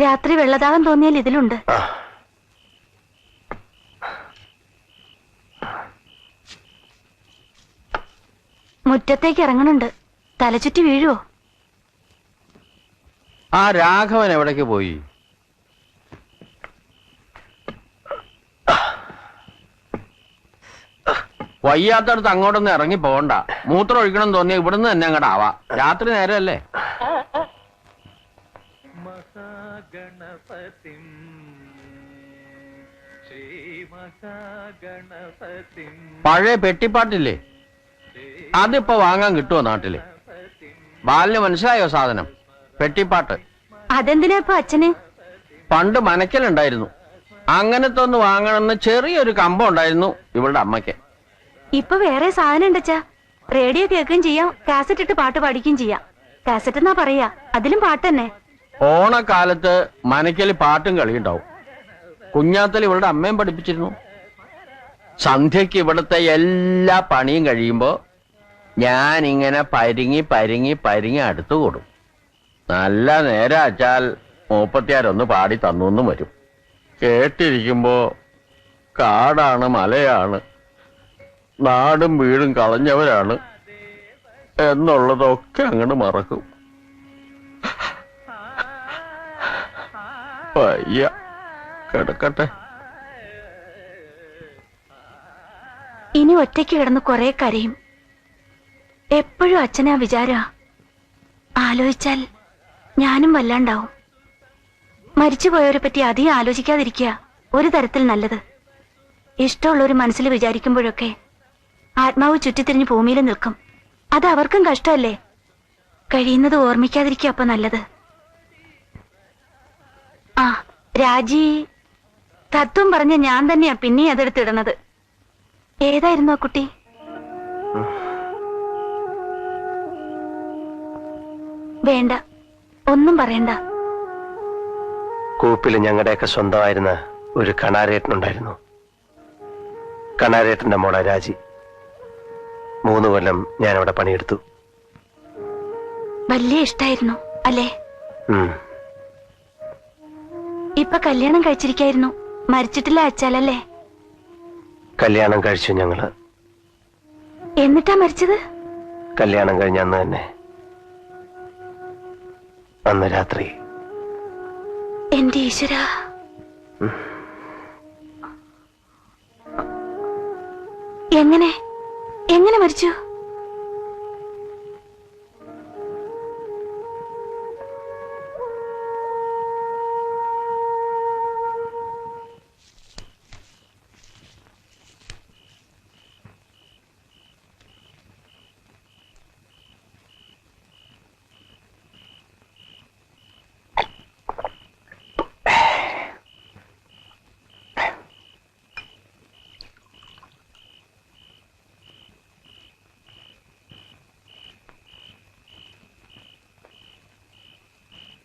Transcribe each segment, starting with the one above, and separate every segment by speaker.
Speaker 1: രാത്രി വെള്ളദാഹം തോന്നിയാൽ ഇതിലുണ്ട്. മുറ്റത്തേക്ക് ഇറങ്ങണുണ്ട്. തലചുറ്റി വീഴുവോ?
Speaker 2: ആ രാഘവൻ എവിടേക്ക് പോയി? വയ്യാത്തടത്ത് അങ്ങോട്ടൊന്നും ഇറങ്ങി പോകണ്ട. മൂത്രം ഒഴിക്കണം തോന്നിയ ഇവിടുന്ന് തന്നെ അങ്ങോട്ട് ആവാ. രാത്രി നേരമല്ലേ? പഴയ പെട്ടിപ്പാട്ടില്ലേ, അതിപ്പോ വാങ്ങാൻ കിട്ടുമോ നാട്ടില്? ബാലിന് മനസ്സിലായോ സാധനം? പെട്ടിപ്പാട്ട്.
Speaker 1: അതെന്തിനാ ഇപ്പൊ അച്ഛന്?
Speaker 2: പണ്ട് മനക്കലുണ്ടായിരുന്നു. അങ്ങനത്തെ ഒന്ന് വാങ്ങണമെന്ന് ചെറിയൊരു കമ്പം ഉണ്ടായിരുന്നു ഇവളുടെ അമ്മയ്ക്ക്.
Speaker 1: ഇപ്പൊ വേറെ സാധനം ഉണ്ടച്ചാ. റേഡിയോ കേൾക്കുകയും ചെയ്യാം, കാസറ്റ് ഇട്ട് പാട്ട് പാടിക്കുകയും ചെയ്യാം. കാസറ്റ് എന്നാ പറയാ, അതിലും പാട്ട് തന്നെ.
Speaker 2: ഓണക്കാലത്ത് മനക്കല് പാട്ടും കളിയുണ്ടാവും. കുഞ്ഞാത്തൽ ഇവളുടെ അമ്മയും പഠിപ്പിച്ചിരുന്നു. സന്ധ്യക്ക് ഇവിടുത്തെ എല്ലാ പണിയും കഴിയുമ്പോ ഞാൻ ഇങ്ങനെ പരിങ്ങി അടുത്തു കൂടും. നല്ല നേരം അച്ചാൽ മൂപ്പത്തിയാരൊന്ന് പാടി തന്നു വരും. കേട്ടിരിക്കുമ്പോ കാടാണ്, മലയാണ്, നാടും വീടും കളഞ്ഞവരാണ് എന്നുള്ളതൊക്കെ അങ്ങോട്ട് മറക്കും. വയ്യ, കിടക്കട്ടെ.
Speaker 1: ഇനി ഒറ്റയ്ക്ക് കിടന്ന് കുറെ കരയും. എപ്പോഴും അച്ഛനാ വിചാര. ആലോചിച്ചാൽ ഞാനും വല്ലാണ്ടാവും. മരിച്ചുപോയവരെ പറ്റി അധികം ആലോചിക്കാതിരിക്കുക ഒരു തരത്തിൽ നല്ലത്. ഇഷ്ടമുള്ളൊരു മനസ്സിൽ വിചാരിക്കുമ്പോഴൊക്കെ ആത്മാവ് ചുറ്റിത്തിരിഞ്ഞ് ഭൂമിയിൽ നിൽക്കും. അത് അവർക്കും കഷ്ടമല്ലേ? കഴിയുന്നത് ഓർമ്മിക്കാതിരിക്കുക അപ്പൊ നല്ലത്. ആ രാജി തത്വം പറഞ്ഞ ഞാൻ തന്നെയാ പിന്നെ അതെടുത്തിടണത്. ഏതായിരുന്നു ആ കുട്ടി? വേണ്ട, ഒന്നും പറയണ്ട.
Speaker 3: കൂപ്പിൽ ഞങ്ങളുടെയൊക്കെ സ്വന്തമായിരുന്ന ഒരു കണാരേട്ടനുണ്ടായിരുന്നു. കണാരേട്ടന്റെ മോളെ രാജി. 3 കൊല്ലം ഞാനവിടെ പണിയെടുത്തു.
Speaker 1: വലിയ ഇഷ്ടായിരുന്നു അല്ലേ? ഇപ്പൊ കല്യാണം കഴിച്ചിരിക്കായിരുന്നു. മരിച്ചിട്ടില്ല അച്ചാലല്ലേ?
Speaker 3: കല്യാണം കഴിച്ചു ഞങ്ങള്.
Speaker 1: എന്നിട്ടാ മരിച്ചത്?
Speaker 3: കല്യാണം കഴിഞ്ഞ അന്ന് തന്നെ, അന്ന് രാത്രി.
Speaker 1: എന്റെ ഈശ്വരാ. എങ്ങനെ മരിച്ചു?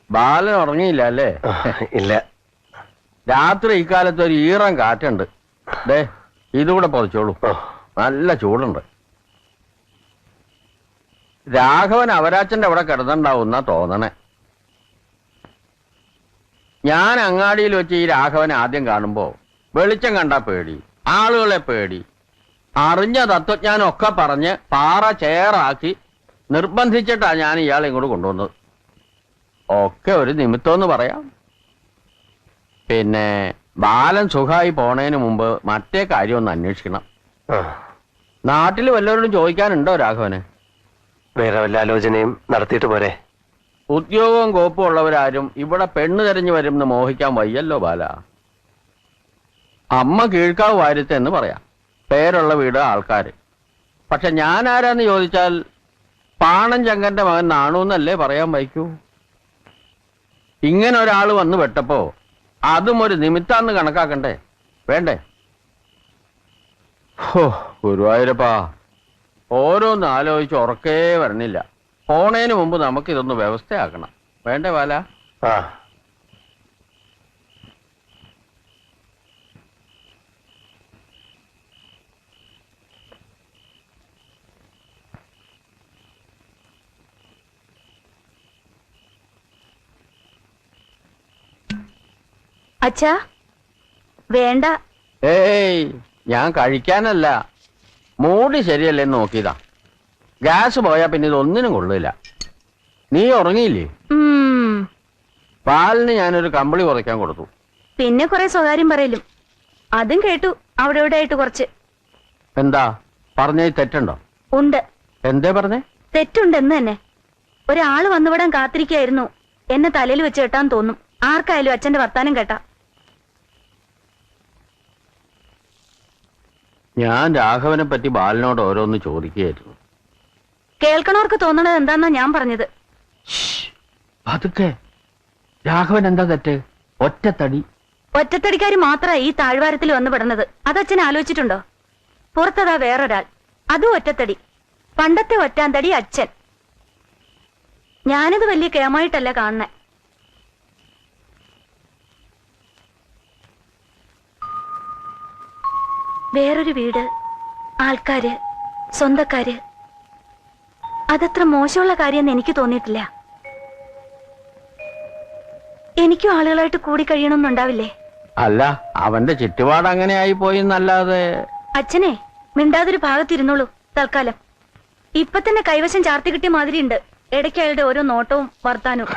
Speaker 2: ബാലൻ ഉറങ്ങിയില്ല അല്ലേ?
Speaker 3: ഇല്ല.
Speaker 2: രാത്രി ഇക്കാലത്ത് ഒരു ഈറൻ കാറ്റുണ്ട്. ദേ ഇതുകൂടെ പൊതിച്ചോളൂ, നല്ല ചൂടുണ്ട്. രാഘവൻ അവരാച്ചന്റെ അവിടെ കിടന്നുണ്ടാവുന്ന തോന്നണേ. ഞാൻ അങ്ങാടിയിൽ വെച്ച് ഈ രാഘവനെ ആദ്യം കാണുമ്പോ വെളിച്ചം കണ്ടാ പേടി, ആളുകളെ പേടി, അറിഞ്ഞ തത്വജ്ഞാനം ഒക്കെ പറഞ്ഞ് പാറ ചേറാക്കി നിർബന്ധിച്ചിട്ടാ ഞാൻ ഇയാളെ ഇങ്ങോട്ട് കൊണ്ടുവന്നത്. ഒക്കെ ഒരു നിമിത്തമെന്ന് പറയാം. പിന്നെ ബാലൻ സുഖമായി പോണേന് മുമ്പ് മറ്റേ കാര്യം ഒന്ന് അന്വേഷിക്കണം. നാട്ടിൽ വല്ലവരോടും ചോദിക്കാനുണ്ടോ രാഘവന്?
Speaker 3: വേറെ വല്ല ആലോചനയും നടത്തിയിട്ട് പോരെ?
Speaker 2: ഉദ്യോഗവും കോപ്പും ഉള്ളവരാരും ഇവിടെ പെണ്ണ് തെരഞ്ഞു വരുമെന്ന് മോഹിക്കാൻ വയ്യല്ലോ ബാല. അമ്മ കീഴ്ക്കാവ് വാര്യത്തെന്ന് പറയാം, പേരുള്ള വീട്, ആൾക്കാര്. പക്ഷെ ഞാൻ ആരാന്ന് ചോദിച്ചാൽ പാണൻ ചങ്കന്റെ മകൻ നാണൂന്നല്ലേ പറയാൻ വയ്ക്കൂ. ഇങ്ങനെ ഒരാൾ വന്ന് വെട്ടപ്പോ അതും ഒരു നിമിത്താന്ന് കണക്കാക്കണ്ടേ? വേണ്ടേ? ഹോ ഗുരുവായൂരപ്പാ, ഓരോന്ന് ആലോചിച്ച് ഉറക്കേ വരണില്ല. പോണേന് മുമ്പ് നമുക്കിതൊന്ന് വ്യവസ്ഥയാക്കണം. വേണ്ടേ ബാല?
Speaker 1: അച്ഛാ വേണ്ട.
Speaker 2: ഏയ് ഞാൻ കഴിക്കാനല്ല, മൂടി ശരിയല്ലേന്ന് നോക്കിയതാ. ഗ്യാസ് പോയാ പിന്നെ ഇതൊന്നിനും കൊള്ളില്ല. നീ ഉറങ്ങിയില്ലേ? പാലിന് ഞാനൊരു കമ്പിളി കുറയ്ക്കാൻ കൊടുത്തു.
Speaker 1: പിന്നെ കുറെ സ്വകാര്യം പറയലും അതും കേട്ടു. അവിടെ ഇവിടെ ആയിട്ട് കുറച്ച്.
Speaker 2: എന്താ പറഞ്ഞ തെറ്റുണ്ടോ?
Speaker 1: ഉണ്ട്.
Speaker 2: എന്തേ പറഞ്ഞേ?
Speaker 1: തെറ്റുണ്ടെന്ന് തന്നെ. ഒരാള് വന്നുവിടാൻ കാത്തിരിക്കായിരുന്നു. എന്നെ തലയിൽ വെച്ച് കെട്ടാൻ തോന്നും. ആർക്കായാലും അച്ഛന്റെ വർത്താനം കേട്ടാ.
Speaker 2: ഞാൻ രാഘവനെ പറ്റി ബാലനോട് ഓരോന്ന് ചോദിക്കുകയായിരുന്നു.
Speaker 1: കേൾക്കണവർക്ക് തോന്നണത് എന്താന്നാ ഞാൻ പറഞ്ഞത്.
Speaker 2: അതൊക്കെ രാഘവൻ എന്താ തെറ്റ്? ഒറ്റത്തടി.
Speaker 1: ഒറ്റത്തടിക്കാര് മാത്രമാ ഈ താഴ്വാരത്തിൽ വന്നു പെടുന്നത്. അതച്ഛൻ ആലോചിച്ചിട്ടുണ്ടോ? പുറത്തതാ വേറൊരാൾ, അതും ഒറ്റത്തടി. പണ്ടത്തെ ഒറ്റാന്തടി അച്ഛൻ. ഞാനിത് വലിയ കേമായിട്ടല്ല കാണുന്നേ. വേറൊരു വീട്, ആൾക്കാര്, സ്വന്തക്കാര്, അതത്ര മോശമുള്ള കാര്യമെന്ന് എനിക്ക് തോന്നിയിട്ടില്ല. എനിക്കും ആളുകളായിട്ട് കൂടി കഴിയണമെന്നുണ്ടാവില്ലേ?
Speaker 2: അല്ല, അവന്റെ ചുറ്റുപാട് അങ്ങനെ ആയി പോയി എന്നല്ലാതെ.
Speaker 1: അച്ഛനെ മിണ്ടാതൊരു ഭാഗത്തിരുന്നോളൂ തൽക്കാലം. ഇപ്പൊ തന്നെ കൈവശം ചാർത്തി കിട്ടിയ മാതിരി ഉണ്ട് ഇടയ്ക്ക് അയാളുടെ ഓരോ നോട്ടവും വർത്താനവും.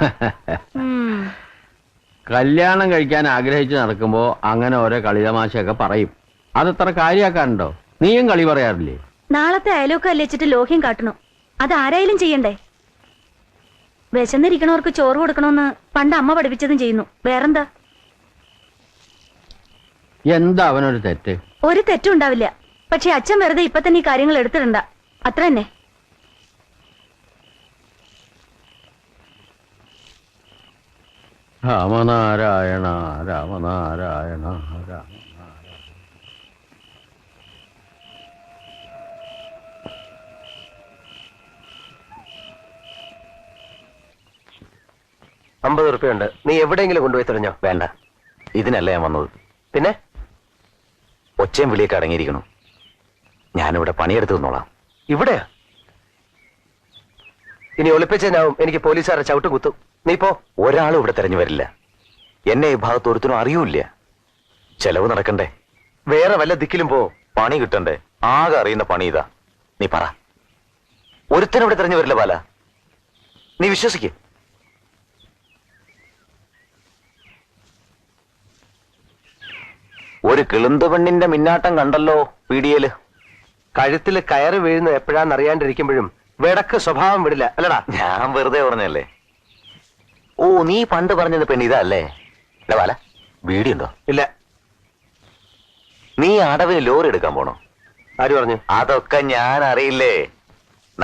Speaker 2: കല്യാണം കഴിക്കാൻ ആഗ്രഹിച്ച് നടക്കുമ്പോ അങ്ങനെ ഓരോ കളിതമാശയൊക്കെ പറയും. അതത്ര കാര്യാക്കാനുണ്ടോ? നീയും കളി പറയാറില്ലേ?
Speaker 1: നാളത്തെ അയലൊക്കെ അല്ലിച്ചിട്ട് ലോഹ്യം കാട്ടണു. അതാരായാലും ചെയ്യണ്ടേ? വിശന്നിരിക്കണവർക്ക് ചോറ് കൊടുക്കണമെന്ന് പണ്ട് അമ്മ പഠിപ്പിച്ചതും ചെയ്യുന്നു. വേറെന്താ?
Speaker 2: എന്താ അവനൊരു തെറ്റ്?
Speaker 1: ഒരു തെറ്റും ഉണ്ടാവില്ല. പക്ഷെ അച്ഛൻ വെറുതെ ഇപ്പൊ തന്നെ ഈ കാര്യങ്ങൾ എടുത്തിടണ്ട, അത്ര തന്നെ.
Speaker 2: രാമനാരായണ രാമനാരായണ രാമ.
Speaker 3: 50 ഉറുപ്പിയുണ്ട്. നീ എവിടെയെങ്കിലും കൊണ്ടുപോയി തെളിഞ്ഞോ?
Speaker 4: വേണ്ട, ഇതിനല്ല ഞാൻ വന്നത്.
Speaker 3: പിന്നെ
Speaker 4: ഒച്ചയും വിളിയൊക്കെ അടങ്ങിയിരിക്കണു. ഞാനിവിടെ പണിയെടുത്ത് നിന്നോളാം.
Speaker 3: ഇവിടെയാ? ഇനി ഒളിപ്പിച്ചതിനാവും എനിക്ക് പോലീസുകാരെ ചവിട്ട് കുത്തും. നീ പോ.
Speaker 4: ഒരാളും ഇവിടെ തെരഞ്ഞു വരില്ല. എന്നെ ഈ ഭാഗത്ത് ഒരുത്തിനും അറിയൂല്ല. ചെലവ് നടക്കണ്ടേ?
Speaker 3: വേറെ വല്ല ദിക്കിലും പോ.
Speaker 4: പണി കിട്ടണ്ടേ? ആകെ അറിയുന്ന പണി ഇതാ. നീ പറ, ഒരുത്തനും ഇവിടെ തെരഞ്ഞു വരില്ല ബാല. നീ വിശ്വസിക്കേ? ഒരു കിളുന്ത് പെണ്ണിന്റെ മിന്നാട്ടം കണ്ടല്ലോ പീഡിയയില്.
Speaker 3: കഴുത്തിൽ കയറ് വീഴുന്ന എപ്പോഴാന്ന് അറിയാണ്ടിരിക്കുമ്പോഴും വെടക്ക് സ്വഭാവം വിടില്ല അല്ലടാ.
Speaker 4: ഞാൻ വെറുതെ പറഞ്ഞല്ലേ. ഓ, നീ പണ്ട് പറഞ്ഞത് പെണ്ണ് ഇതല്ലേ? ബാല, വീടിയുണ്ടോ?
Speaker 3: ഇല്ല.
Speaker 4: നീ അടവിന് ലോറി എടുക്കാൻ പോണോ?
Speaker 3: ആര് പറഞ്ഞു?
Speaker 4: അതൊക്കെ ഞാൻ അറിയില്ലേ.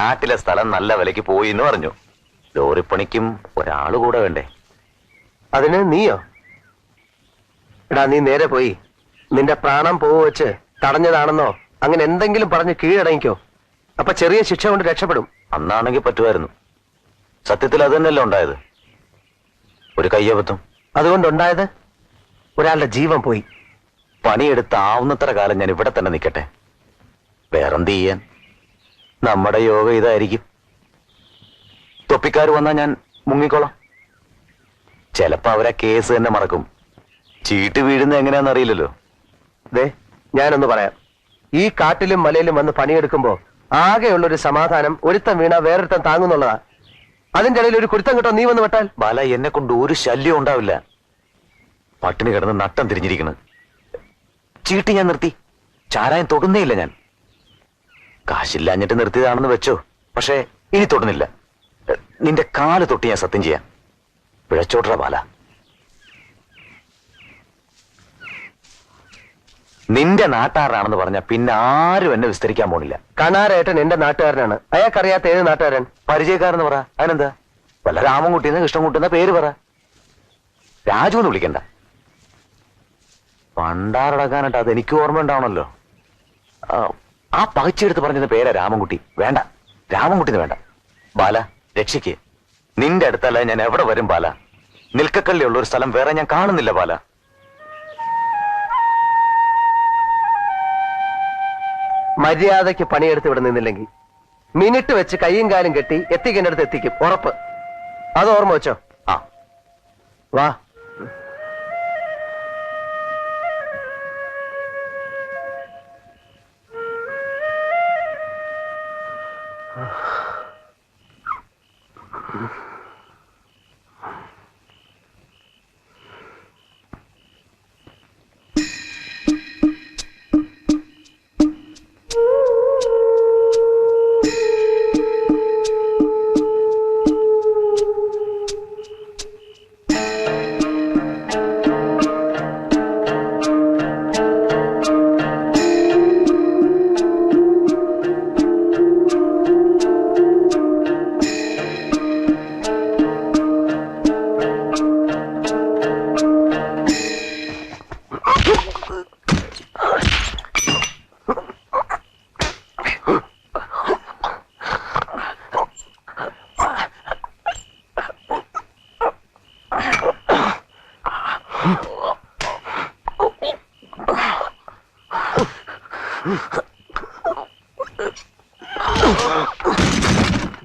Speaker 4: നാട്ടിലെ സ്ഥലം നല്ല വിലക്ക് പോയി എന്ന് പറഞ്ഞു. ലോറിപ്പണിക്കും ഒരാള് കൂടെ വേണ്ടേ?
Speaker 3: അതിന് നീയോ? എടാ, നീ നേരെ പോയി നിന്റെ പ്രാണം പോവ് വെച്ച് തടഞ്ഞതാണെന്നോ അങ്ങനെ എന്തെങ്കിലും പറഞ്ഞ് കീഴടങ്ങിക്കോ. അപ്പൊ ചെറിയ ശിക്ഷ കൊണ്ട് രക്ഷപ്പെടും.
Speaker 4: അന്നാണെങ്കിൽ പറ്റുമായിരുന്നു. സത്യത്തിൽ അത് തന്നെയല്ലേ ഉണ്ടായത്? ഒരു കയ്യബദ്ധം.
Speaker 3: അതുകൊണ്ടുണ്ടായത് ഒരാളുടെ ജീവൻ പോയി.
Speaker 4: പണിയെടുത്ത് ആവുന്നത്ര കാലം ഞാൻ ഇവിടെ തന്നെ നിൽക്കട്ടെ. വേറെന്ത് ചെയ്യാൻ? നമ്മുടെ യോഗ ഇതായിരിക്കും. തൊപ്പിക്കാർ വന്നാൽ ഞാൻ മുങ്ങിക്കോളാം. ചിലപ്പോ അവരാ കേസ് തന്നെ മറക്കും. ചീട്ട് വീഴുന്ന എങ്ങനെയാന്ന് അറിയില്ലല്ലോ.
Speaker 3: ദേ, ഞാനൊന്ന് പറയാം. ഈ കാട്ടിലും മലയിലും വന്ന് പണിയെടുക്കുമ്പോ ആകെയുള്ളൊരു സമാധാനം ഒരുത്തൻ വീണ വേറൊരുത്തൻ താങ്ങുന്നുള്ളതാ. അതിന്റെ ഇടയിൽ ഒരു കുരുത്തം കിട്ടോ നീ വന്ന് വിട്ടാൽ?
Speaker 4: ബാല, എന്നെ കൊണ്ട് ഒരു ശല്യം ഉണ്ടാവില്ല. പട്ടിണി കിടന്ന് നട്ടം തിരിഞ്ഞിരിക്കണ്. ചീട്ട് ഞാൻ നിർത്തി. ചാരായം തൊടുന്നേ ഇല്ല ഞാൻ. കാശില്ലാഞ്ഞിട്ട് നിർത്തിയതാണെന്ന് വെച്ചോ, പക്ഷേ ഇനി തൊടുന്നില്ല. നിന്റെ കാല് തൊട്ട് ഞാൻ സത്യം ചെയ്യാം. പിഴച്ചോട്ടറ ബാല. നിന്റെ നാട്ടുകാരനാണെന്ന് പറഞ്ഞ പിന്നെ ആരും എന്നെ വിസ്തരിക്കാൻ പോണില്ല.
Speaker 3: കണാരേട്ടൻ എന്റെ നാട്ടുകാരനാണ്. അയാൾക്കറിയാത്ത ഏത് നാട്ടുകാരൻ?
Speaker 4: പരിചയക്കാരെന്ന് പറ. അതിനെന്താ? വല്ല രാമൻകുട്ടിന്ന് കൃഷ്ണൻകുട്ടിന്ന പേര് പറ. രാജു എന്ന് വിളിക്കണ്ട. പണ്ടാറടക്കാനായിട്ട് അത് എനിക്ക് ഓർമ്മ ഉണ്ടാവണല്ലോ. ആ പകച്ചെടുത്ത് പറഞ്ഞത് പേരാ രാമൻകുട്ടി. വേണ്ട, രാമൻകുട്ടിന്ന് വേണ്ട. ബാല, രക്ഷിക്ക്. നിന്റെ അടുത്തല്ല ഞാൻ എവിടെ വരും ബാല. നിൽക്കക്കള്ളിയുള്ള ഒരു സ്ഥലം വേറെ ഞാൻ കാണുന്നില്ല ബാല.
Speaker 3: മര്യാദയ്ക്ക് പണിയെടുത്ത് ഇവിടെ നിന്നില്ലെങ്കിൽ മിനിറ്റ് വെച്ച് കൈയും കാലും കെട്ടി എത്തിക്കേണ്ട അടുത്ത് എത്തിക്കും, ഉറപ്പ്. അത് ഓർമ്മ വെച്ചോ.
Speaker 4: ആ,
Speaker 3: വാ.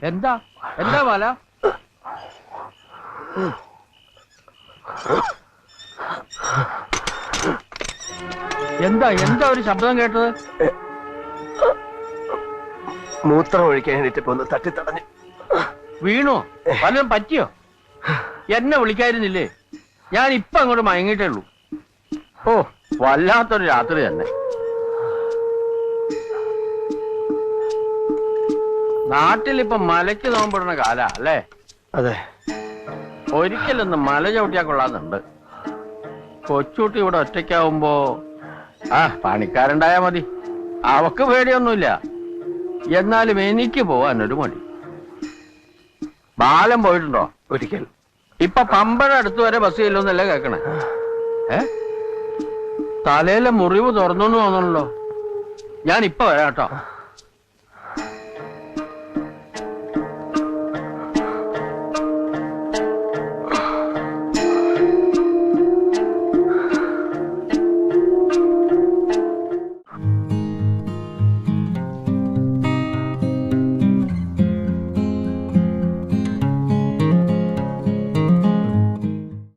Speaker 2: എന്താ എന്താ ബാല? എന്താ എന്താ ഒരു ശബ്ദം കേട്ടത്?
Speaker 3: മൂത്രം ഒഴിക്കാൻ എണീറ്റപ്പോ ഒന്ന് തട്ടിത്തടഞ്ഞു.
Speaker 2: വീണോ? വല്ലതും പറ്റിയോ? എന്നെ വിളിക്കായിരുന്നില്ലേ? ഞാൻ ഇപ്പൊ അങ്ങോട്ട് മയങ്ങിട്ടേ ഉള്ളൂ. ഓ, വല്ലാത്തൊരു രാത്രി തന്നെ. നാട്ടിലിപ്പൊ മലയ്ക്ക് നോമ്പിടുന്ന കാല അല്ലേ?
Speaker 3: അതെ.
Speaker 2: ഒരിക്കലൊന്ന് മല ചവിട്ടിയാ കൊള്ളാന്നുണ്ട്. കൊച്ചുകുട്ടി ഇവിടെ ഒറ്റയ്ക്കാവുമ്പോ പണിക്കാരുണ്ടായാ മതി. അവക്ക് പേടിയൊന്നുമില്ല. എന്നാലും എനിക്ക് പോവാൻ ഒരു മടി. ബാലം പോയിട്ടുണ്ടോ?
Speaker 3: ഒരിക്കൽ.
Speaker 2: ഇപ്പൊ പമ്പഴ അടുത്ത് വരെ ബസ് ചെല്ലുന്നല്ലേ കേക്കണേ? തലയിലെ മുറിവ് തുറന്നു തോന്നണല്ലോ. ഞാൻ ഇപ്പൊ വരാം കേട്ടോ.